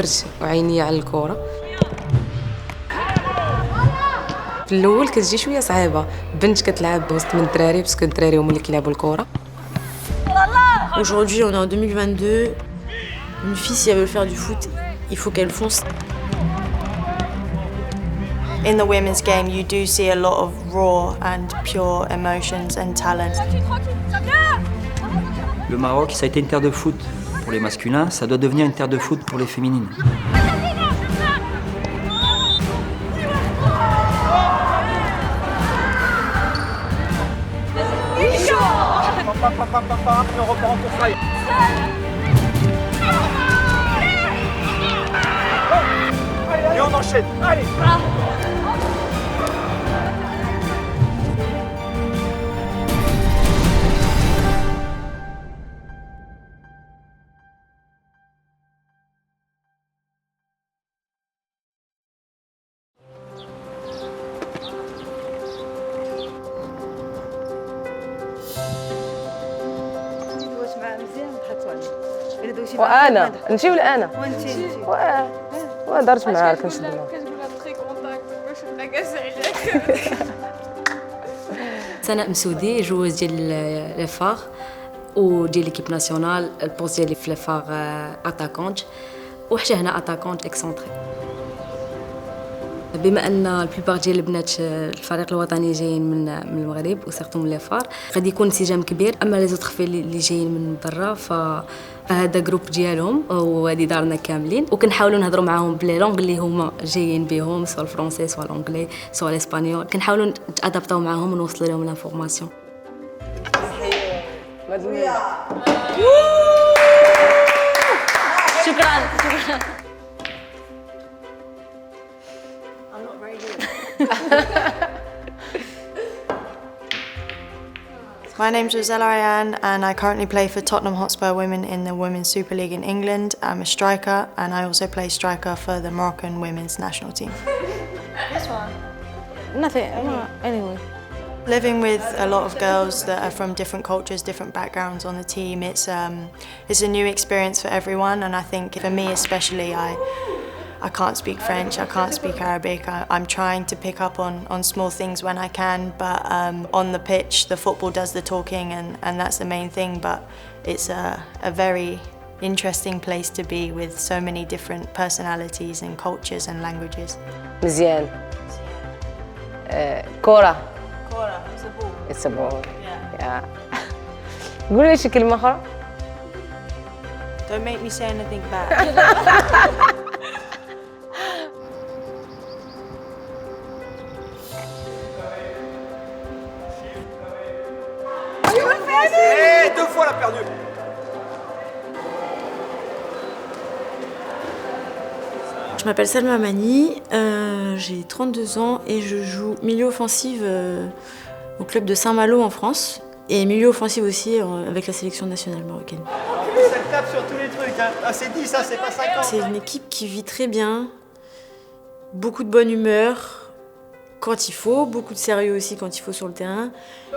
كبرت وعيني على الكرة. في الاول كتجي شويه صعيبه، بنت كتلعب وسط من الدراري باسكو الدراري هما اللي كيلعبوا الكره. Aujourd'hui, on est en 2022. Une fille, si elle veut faire du foot, il faut qu'elle fonce. In the women's game, you do see a lot of raw and pure emotions and talent. Le Maroc, ça a été une terre de foot pour les masculins, ça doit devenir une terre de foot pour les féminines. On reprend en course. Et on enchaîne. Allez. وانا نجي ولا انا وانت ما درت معاها كنشد معاها. سناء مسودي جوز ديال لي فار وديال ليكيب ناسيونال. البوست ديالي في لي فار اتاكونت وحتى هنا اتاكونت اكسونتري. بما ان البلوبار ديال البنات الفريق الوطني جايين من المغرب وسيرتو من لي فار، غادي يكون انسجام كبير. اما لي زوطخ في اللي جايين من برا فهذا جروب ديالهم وهذه دارنا كاملين، وكنحاولوا نهضروا معاهم بلي لونغ اللي هما جايين بهم، سواء الفرونسي سواء الانجلي سواء الاسبانيول. كنحاولوا نتادابطاو معاهم ونوصلوا لهم لانفورماسيون. شكرا. My name's Rosella Ryan and I currently play for Tottenham Hotspur Women in the Women's Super League in England. I'm a striker and I also play striker for the Moroccan women's national team. This one? Nothing. Anyway. Living with a lot of girls that are from different cultures, different backgrounds on the team, it's a new experience for everyone, and I think for me especially, I can't speak French, I can't speak Arabic. I'm trying to pick up on small things when I can, but on the pitch, the football does the talking, and that's the main thing. But it's a very interesting place to be with so many different personalities and cultures and languages. مزيان. كرة. Kora, it's a ball. It's a ball. Yeah. قولي شي كلمة أخرى. Don't make me say anything bad. Et 2 fois la perdue. Je m'appelle Salma Mani, j'ai 32 ans et je joue milieu offensif au club de Saint-Malo en France et milieu offensif aussi avec la sélection nationale marocaine. Ça tape sur tous les trucs. Hein. Ah, c'est 10, ça, c'est pas 50. C'est une équipe qui vit très bien, beaucoup de bonne humeur quand il faut, beaucoup de sérieux aussi quand il faut sur le terrain.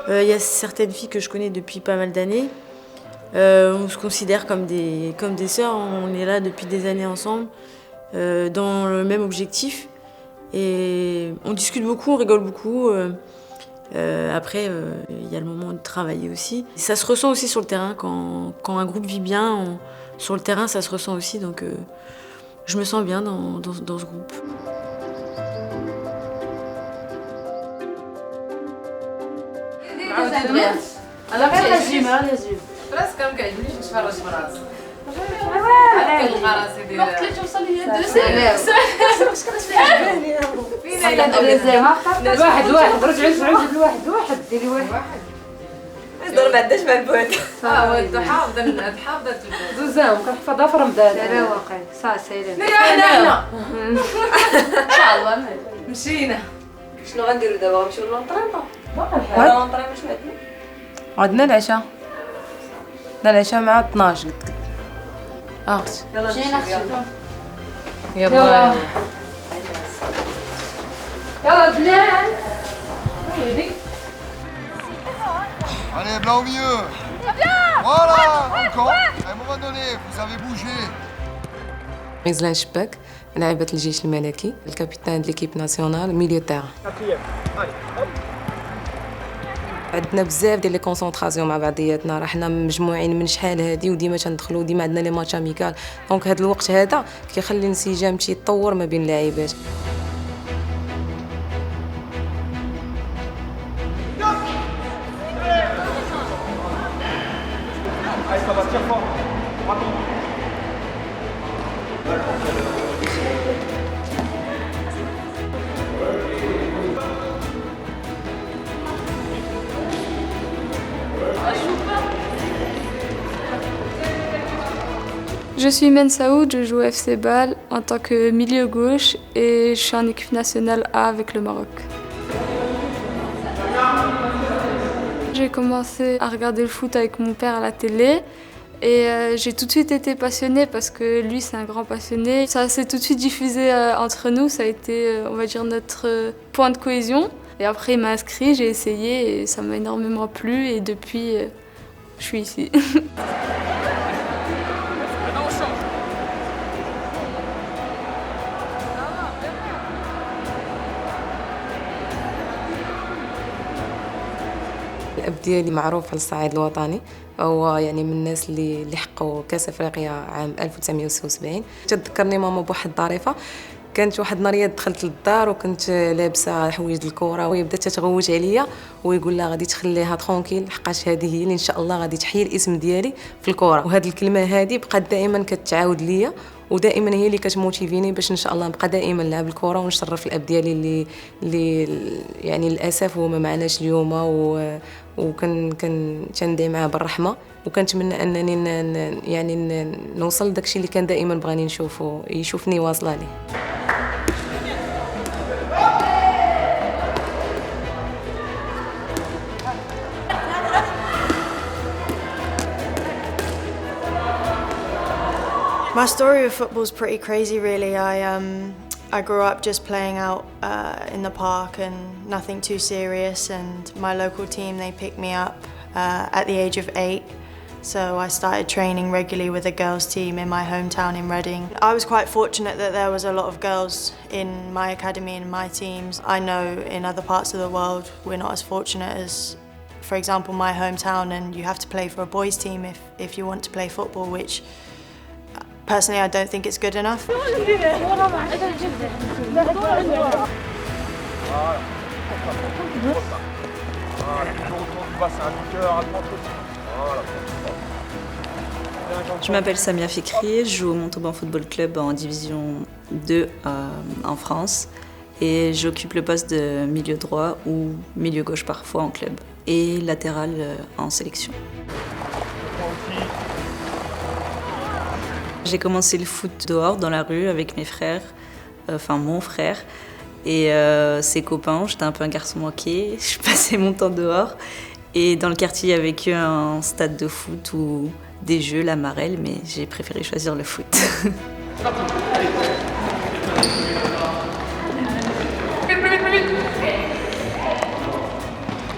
Il y a certaines filles que je connais depuis pas mal d'années. On se considère comme des sœurs, on est là depuis des années ensemble. Dans le même objectif et on discute beaucoup, on rigole beaucoup. Après, il y a le moment de travailler aussi. Ça se ressent aussi sur le terrain quand un groupe vit bien. Sur le terrain, ça se ressent aussi, donc je me sens bien dans ce groupe. وقت توصل لي واحد رجعوا لواحد ديري واحد. دور ما عندهاش مع البوات. الضحى حافظه زوزهم كنحفظها في رمضان. لا واقع صافي لا هنا ان شاء الله مشينا. شنو غنديروا دابا؟ غنمشيو للونطريمون. لونطريمون شنو عندنا العشاء. العشاء مع 12 قلت لك. اختي مشينا اختي. يلا يلا بلال. Allez, blanc au milieu. Voilà, encore. À un moment donné, vous avez bougé. ميزلان شباك لاعبة الجيش الملكي، الكابيتان د ليكيب ناسيونال ميليو تيران. عندنا بزاف ديال لي كونسونطراسيون مع بعضياتنا، راه حنا مجموعين من شحال هادي وديما تندخلوا ديما عندنا لي ماتش اميكال، دونك هذا الوقت هذا كيخلي الانسجام تيتطور ما بين اللاعبات. Je suis Men Saoud, je joue au FC Bâle en tant que milieu gauche et je suis en équipe nationale A avec le Maroc. J'ai commencé à regarder le foot avec mon père à la télé et j'ai tout de suite été passionnée parce que lui c'est un grand passionné. Ça s'est tout de suite diffusé entre nous, ça a été on va dire notre point de cohésion. Et après il m'a inscrit, j'ai essayé et ça m'a énormément plu et depuis je suis ici. الاب ديالي معروف على الصعيد الوطني، هو يعني من الناس اللي حققوا كاس افريقيا عام 1976. تذكرني ماما بواحد الظريفه، كانت واحد النهار دخلت للدار وكنت لابسه حوايج الكره وهي بدات تتغوت عليا ويقول لها غادي تخليها ترونكيل حقاش هذه هي اللي ان شاء الله غادي تحيي الاسم ديالي في الكره. وهذه الكلمه هذه بقات دائما كتعاود ليا ودائما هي اللي كتموتيفيني باش ان شاء الله نبقى دائما نلعب الكره ونشرف الاب ديالي اللي يعني للاسف هو ما معناش اليوم تندعي معاه بالرحمه وكنتمنى انني يعني نوصل لداكشي اللي كان دائما بغاني نشوفه يشوفني واصله ليه. My story with football is pretty crazy, really. I grew up just playing out in the park and nothing too serious. And my local team, they picked me up at the age of 8. So I started training regularly with a girls' team in my hometown in Reading. I was quite fortunate that there was a lot of girls in my academy and my teams. I know in other parts of the world we're not as fortunate as, for example, my hometown, and you have to play for a boys' team if you want to play football, which personally, I don't think it's good enough. Je m'appelle Samia Fikri, je joue au Montauban Football Club en division 2 en France et j'occupe le poste de milieu droit ou milieu gauche parfois en club et latéral en sélection. J'ai commencé le foot dehors, dans la rue, avec mes frères, enfin mon frère et ses copains. J'étais un peu un garçon manqué, je passais mon temps dehors. Et dans le quartier, il y avait qu'un stade de foot ou des jeux, la marelle, mais j'ai préféré choisir le foot.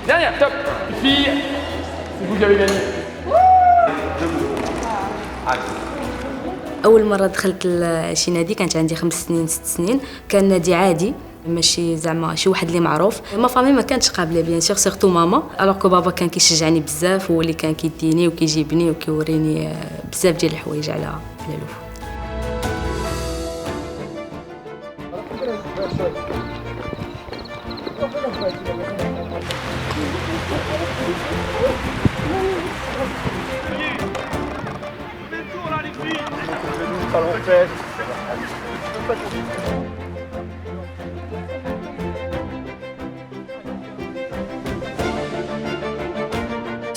Dernière, top. Fille, c'est vous qui avez gagné. اول مره دخلت لشي نادي كانت عندي 5 سنين 6 سنين، كان نادي عادي ماشي زعما شي واحد اللي معروف. ما فامي ما كانتش قابله بيان سور سيرتو ماما، الوغ كو بابا كان كيشجعني بزاف، هو اللي كان كيديني وكيجيبني وكيوريني بزاف ديال الحوايج على الفوت.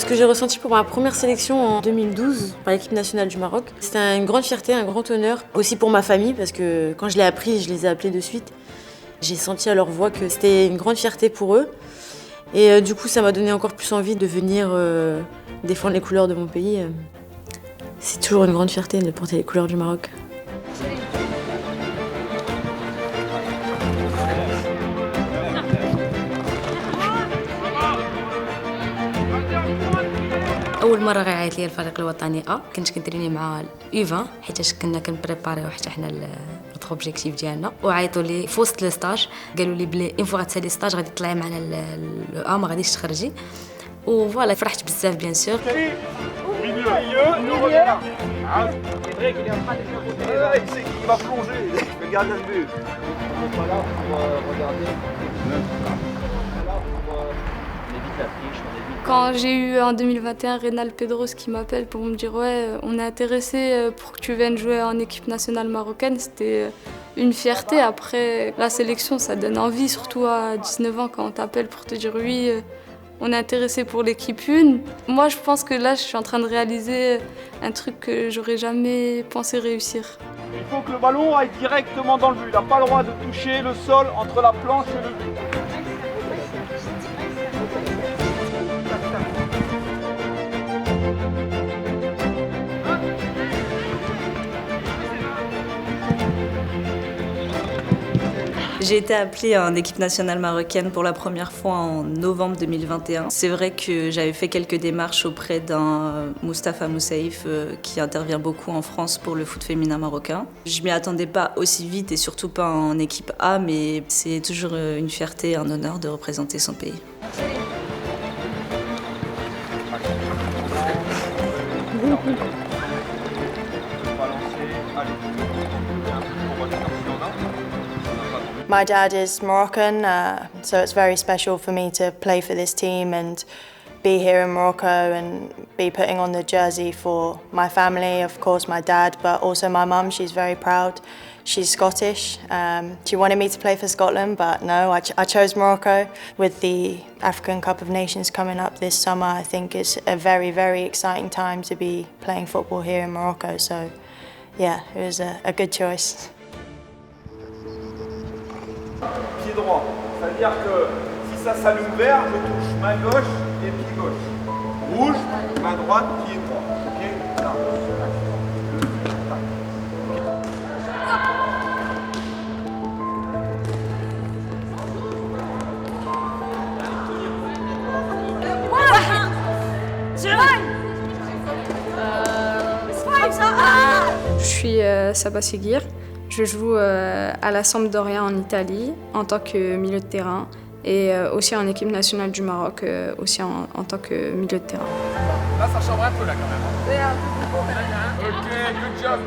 Ce que j'ai ressenti pour ma première sélection en 2012 par l'équipe nationale du Maroc, c'était une grande fierté, un grand honneur. Aussi pour ma famille, parce que quand je l'ai appris, je les ai appelés de suite. J'ai senti à leur voix que c'était une grande fierté pour eux. Et du coup, ça m'a donné encore plus envie de venir défendre les couleurs de mon pays. C'est toujours une grande fierté de porter les couleurs du Maroc. اول مره غيعيط لي الفريق الوطني كنت كنتريني مع U20 حيتاش كنا كنبريباريو حتى حنا لوبجيكتيف ديالنا وعيطوا لي في وسط لو ستاج قالوا لي بلي اون فوا غتسالي ستاج غادي تطلعي معنا لو ما غاديش تخرجي وفوالا فرحت بزاف بيان سور. Quand j'ai eu en 2021 Reynal Pedros qui m'appelle pour me dire ouais, on est intéressé pour que tu viennes jouer en équipe nationale marocaine, c'était une fierté. Après la sélection, ça donne envie, surtout à 19 ans quand on t'appelle pour te dire oui, on est intéressé pour l'équipe 1. Moi, je pense que là, je suis en train de réaliser un truc que j'aurais jamais pensé réussir. Il faut que le ballon aille directement dans le but. Il n'a pas le droit de toucher le sol entre la planche et le but. J'ai été appelée en équipe nationale marocaine pour la première fois en novembre 2021. C'est vrai que j'avais fait quelques démarches auprès d'un Moustapha Moussaïf qui intervient beaucoup en France pour le foot féminin marocain. Je m'y attendais pas aussi vite et surtout pas en équipe A, mais c'est toujours une fierté et un honneur de représenter son pays. My dad is Moroccan, so it's very special for me to play for this team and be here in Morocco and be putting on the jersey for my family, of course my dad, but also my mum. She's very proud. She's Scottish. She wanted me to play for Scotland, but no, I chose Morocco. With the African Cup of Nations coming up this summer, I think it's a very, very exciting time to be playing football here in Morocco. So yeah, it was a good choice. Pied droit, c'est-à-dire que si ça s'allume vert, je touche main gauche et pied gauche. Rouge, main droite, pied droit. Ok, là. Je suis Saba Seguir. Je joue à la Sampdoria en Italie en tant que milieu de terrain et aussi en équipe nationale du Maroc aussi en tant que milieu de terrain. Là, ça chambre un peu là quand même. Ok, good job.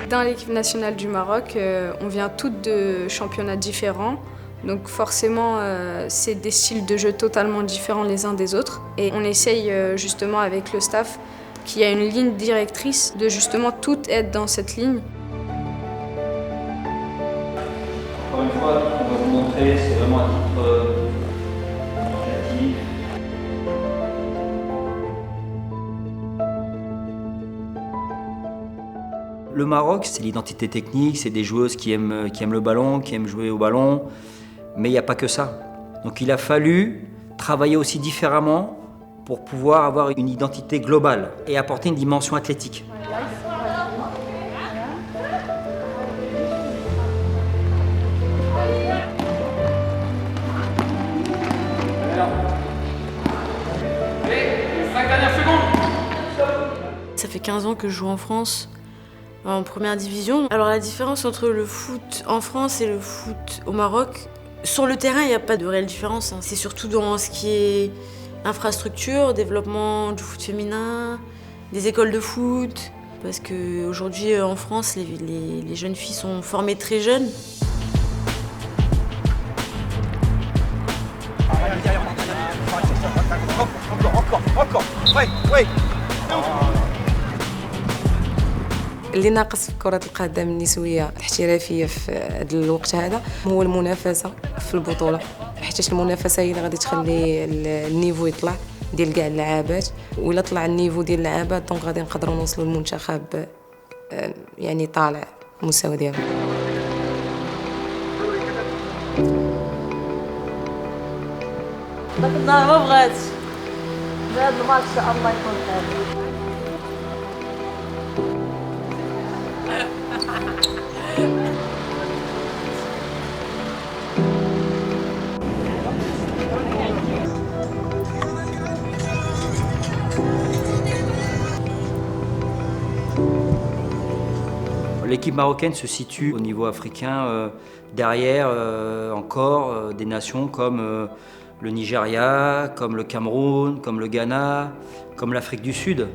Dans l'équipe nationale du Maroc, on vient toutes de championnats différents. Donc forcément, c'est des styles de jeu totalement différents les uns des autres. Et on essaye justement avec le staff qu'il y a une ligne directrice de justement tout être dans cette ligne. Encore une fois, on va vous montrer, c'est vraiment un titre créatif. Le Maroc, c'est l'identité technique, c'est des joueuses qui aiment le ballon, qui aiment jouer au ballon, mais il n'y a pas que ça. Donc il a fallu travailler aussi différemment pour pouvoir avoir une identité globale et apporter une dimension athlétique. Ça fait 15 ans que je joue en France, en première division. Alors la différence entre le foot en France et le foot au Maroc, sur le terrain, il n'y a pas de réelle différence. C'est surtout dans ce qui est infrastructure, développement du foot féminin, des écoles de foot. Parce qu'aujourd'hui, en France, les jeunes filles sont formées très jeunes. Encore, ouais. اللي ناقص في كرة القدم النسوية الاحترافية في هذا الوقت هذا هو المنافسة في البطولة، حيت المنافسة هي اللي غادي تخلي النيفو يطلع ديال كاع اللعابات، وإلا طلع النيفو ديال اللعابات دونك غادي نقدروا نوصلوا للمنتخب يعني طالع المستوى ديالو. داك النهار ما بغاتش هذا الماتش ان شاء الله يكون خير. L'équipe marocaine se situe au niveau africain derrière encore des nations comme le Nigeria, comme le Cameroun, comme le Ghana, comme l'Afrique du Sud,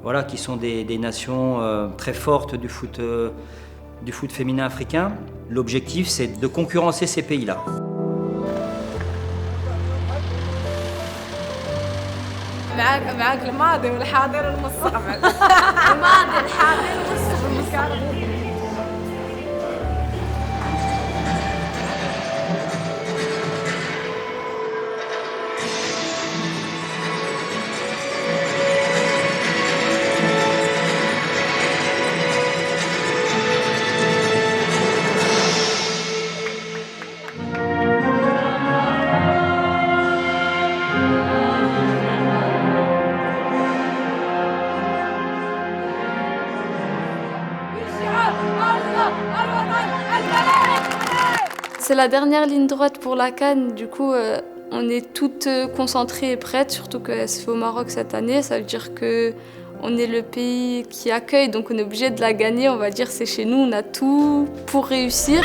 voilà, qui sont des nations très fortes du foot féminin africain. L'objectif, c'est de concurrencer ces pays-là. معاك الماضي والحاضر والمستقبل. الماضي الحاضر والمستقبل. C'est la dernière ligne droite pour la CAN, du coup on est toutes concentrées et prêtes, surtout qu'elle se fait au Maroc cette année, ça veut dire qu'on est le pays qui accueille, donc on est obligé de la gagner, on va dire c'est chez nous, on a tout pour réussir.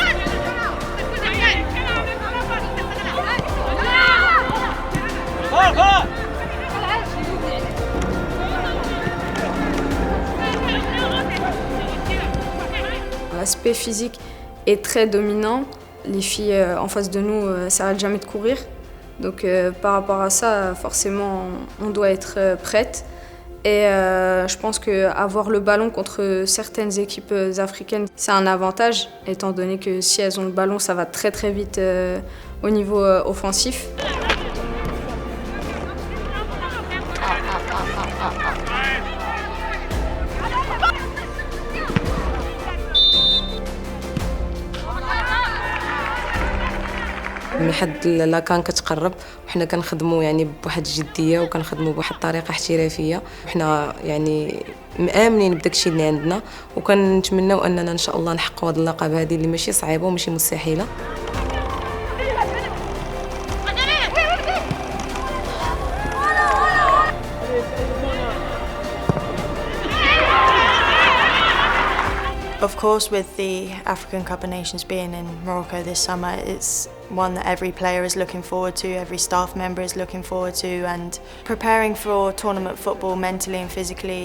L'aspect physique est très dominant. Les filles en face de nous ne s'arrêtent jamais de courir. Donc par rapport à ça, forcément, on doit être prête. Et je pense qu'avoir le ballon contre certaines équipes africaines, c'est un avantage, étant donné que si elles ont le ballon, ça va très très vite au niveau offensif. من حد لا كان كتقرب وحنا كنخدموا يعني بواحد الجديه وكنخدموا بواحد الطريقه احترافيه وحنا يعني مآمنين بداك الشيء اللي عندنا وكنتمناو اننا ان شاء الله نحققوا هذه اللقب هذه اللي ماشي صعيبه وماشي مستحيله. Of course, with the African Cup of Nations being in Morocco this summer, it's one that every player is looking forward to, every staff member is looking forward to, and preparing for tournament football mentally and physically,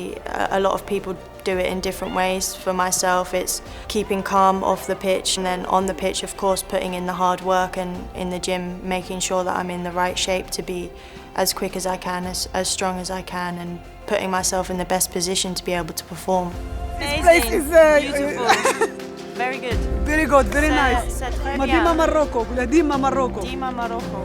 a lot of people do it in different ways. For myself, it's keeping calm off the pitch, and then on the pitch, of course, putting in the hard work, and in the gym, making sure that I'm in the right shape to be as quick as I can, as strong as I can, and putting myself in the best position to be able to perform. This place is beautiful. Very good. Very good, very nice. Dima Morocco, Dima Morocco. Dima Morocco.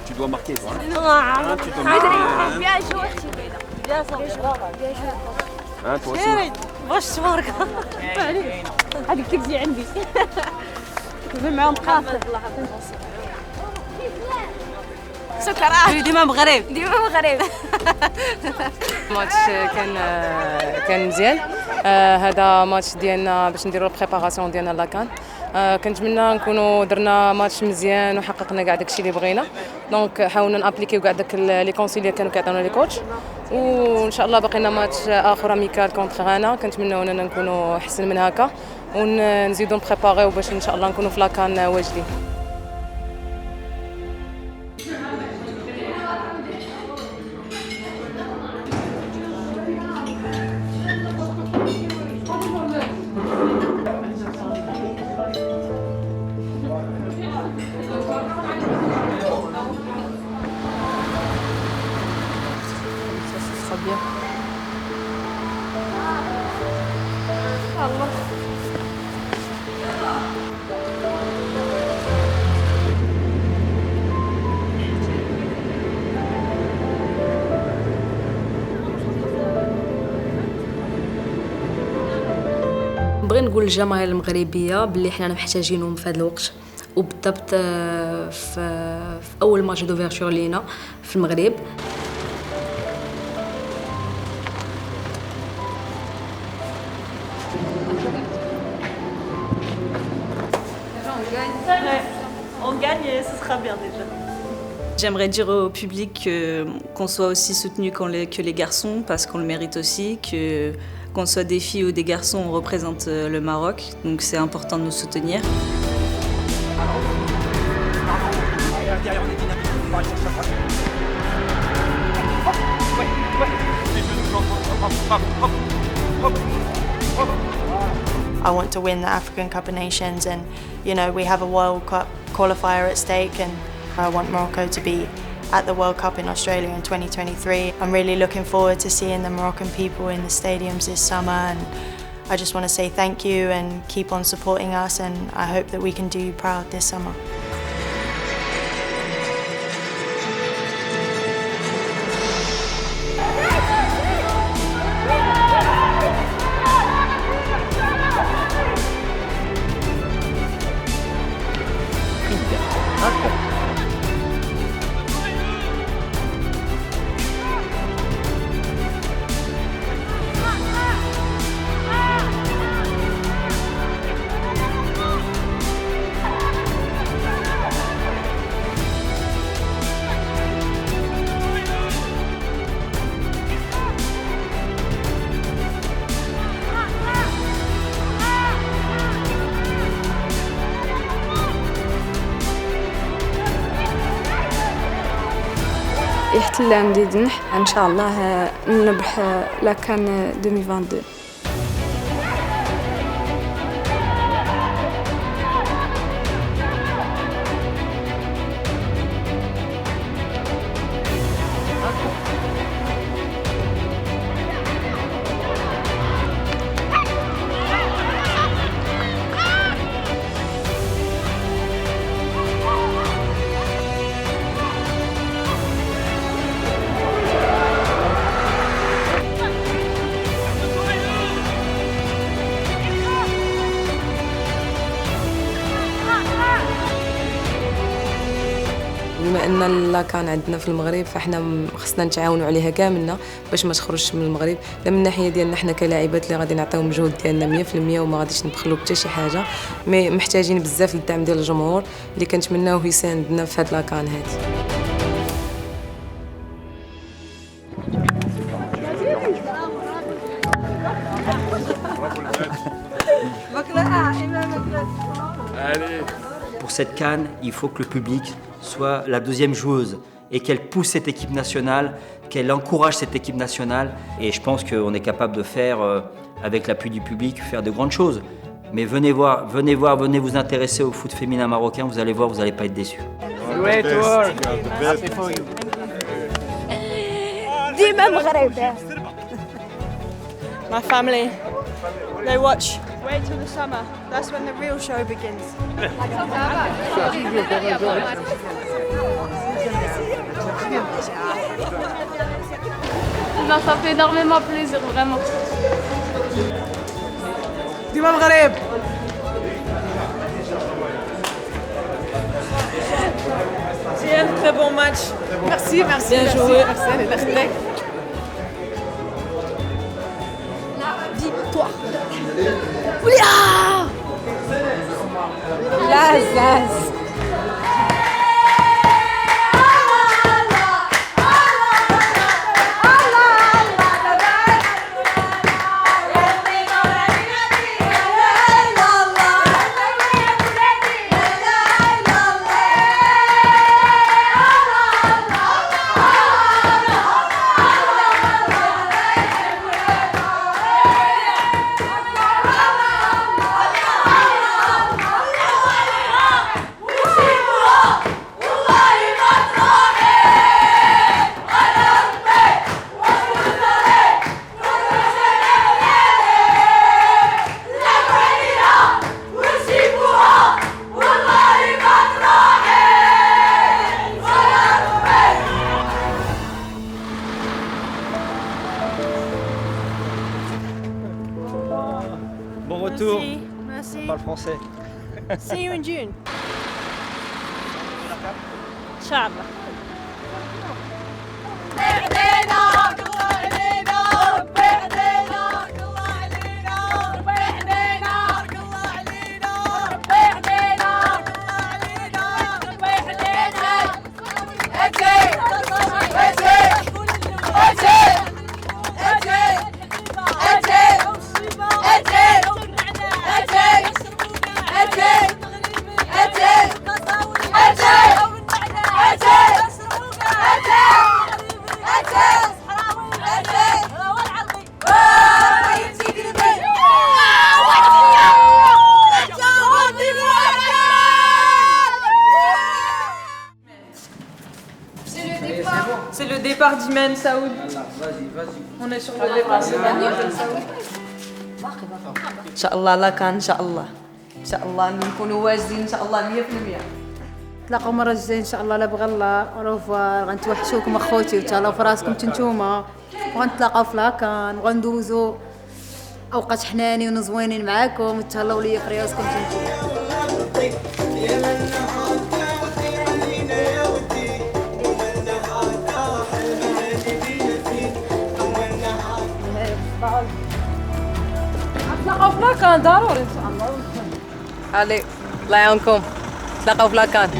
Tu dois marquer, toi. Tu dois marquer. Bien joué. Bien joué. Toi aussi. باش تبارك هذيك تجي عندي كيف معاهم قافله سكر ديما مغرب ديما مغرب. الماتش كان مزيان. هذا ماتش ديالنا باش نديروا البريباراسيون ديالنا لاكان. كنتمنى نكونوا درنا ماتش مزيان وحققنا كاع داكشي اللي بغينا. دونك حاولنا نابليكيو كاع داك لي كونسيل اللي كانوا كيعطيونا لي كوتش وان شاء الله باقينا ماتش اخر اميكال كونتر غانا. كنتمنوا اننا نكونوا احسن من هكا ونزيدوا نبريباريو باش ان شاء الله نكونوا في لاكان واجدين. نبغي نقول للجماهير المغربيه باللي حنا محتاجينهم في هذا الوقت وبالضبط في اول ماتش دوفيرتور لينا في المغرب. On gagne et ce sera bien déjà. J'aimerais dire au public qu'on soit aussi soutenu que les garçons, parce qu'on le mérite aussi, qu'on soit des filles ou des garçons, on représente le Maroc, donc c'est important de nous soutenir. I want to win the African Cup of Nations, and you know, we have a World Cup qualifier at stake, and I want Morocco to be at the World Cup in Australia in 2023. I'm really looking forward to seeing the Moroccan people in the stadiums this summer, and I just want to say thank you and keep on supporting us, and I hope that we can do you proud this summer. يحتل عندي جنح ان شاء الله نربح لاكان 2022. بما ان لاكان عندنا في المغرب فاحنا خصنا نتعاونوا عليها كاملنا باش ما تخرجش من المغرب، لا من الناحيه ديالنا حنا كلاعبات اللي غادي نعطيو المجهود ديالنا 100% وما غاديش نبخلوا بحتى شي حاجه، مي محتاجين بزاف الدعم ديال الجمهور اللي كنتمناوه يساندنا في هاد لاكان هادي. Pour cette CAN, il faut que le public soit la deuxième joueuse et qu'elle pousse cette équipe nationale, qu'elle encourage cette équipe nationale. Et je pense qu'on est capable de faire, avec l'appui du public, faire de grandes choses. Mais venez vous intéresser au foot féminin marocain, vous allez voir, vous n'allez pas être déçus. Great work. ديما مغرب. My family, they watch. Wait till the summer. That's when the real show begins. Non, ça fait énormément plaisir, vraiment. ديما مغرب. C'est un très bon match. Merci, merci. Bien joué. Merci, merci. Victoire. Oulia! La Zaz. Bon retour. Merci. On parle français. See you in June. Inch'Allah. départ d'Imen, Saoud. On est sur le départ d'Imen, Saoud. ان شاء الله لا كان ان شاء الله ان شاء الله نكونوا واجدين ان شاء الله 100%. نتلاقاو المره الجايه ان شاء الله لا بغى الله. اوروفوار، غنتوحشوكم اخوتي وتهلاو في راسكم نتوما، وغنتلاقاو في لاكان وغندوزو اوقات حنانين وزوينين معاكم وتهلاو ليا في راسكم نتوما. نتلاقاو في لاكان ضروري ان شاء الله. علي الله يعاونكم، نتلاقاو في لاكان.